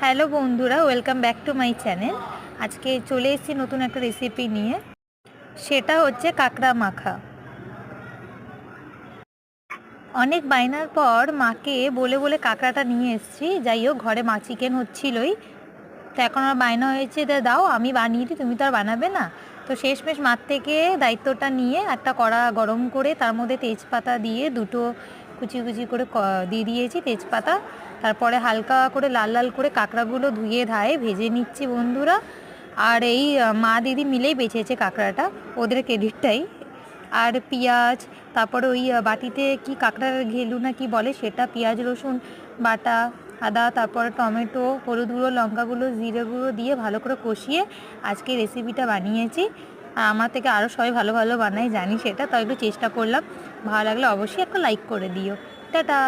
Hello বন্ধুরা, welcome back to my channel. আজকে চলে এসেছি নতুন একটা রেসিপি নিয়ে। সেটা হচ্ছে কাঁকড়া মাখা। অনেক বায়নার পর মাকে বলে বলে কাঁকড়াটা নিয়ে এসেছি। যাই হোক, ঘরে মা চিকেন হচ্ছিলই, তো এখন আমার বায়না হয়েছে যে দাও আমি বানিয়ে দিই, তুমি তো আর বানাবে না। তো শেষমেশ মার থেকে দায়িত্বটা নিয়ে একটা কড়া গরম করে তার মধ্যে তেজপাতা দিয়ে দুটো কুচি কুচি করে দিয়ে দিয়েছি তেজপাতা। তারপরে হালকা করে লাল লাল করে কাঁকড়াগুলো ধুয়ে ধায়ে ভেজে নিচ্ছি বন্ধুরা। আর এই মা দিদি মিলেই বেঁচেছে কাঁকড়াটা, ওদের ক্রেডিটটাই। আর পেঁয়াজ, তারপরে ওই বাটিতে কি কাঁকড়ার ঘেলু না কি বলে সেটা, পেঁয়াজ রসুন বাটা, আদা, তারপরে টমেটো, হলুদ গুঁড়ো, লঙ্কা গুঁড়ো, জিরে গুঁড়ো দিয়ে ভালো করে কষিয়ে আজকে রেসিপিটা বানিয়েছি। আর আমার থেকে আরও সবাই ভালো ভালো বানায় জানি সেটা, তাই একটু চেষ্টা করলাম। ভালো লাগলে অবশ্যই একটা লাইক করে দিও। টাটা।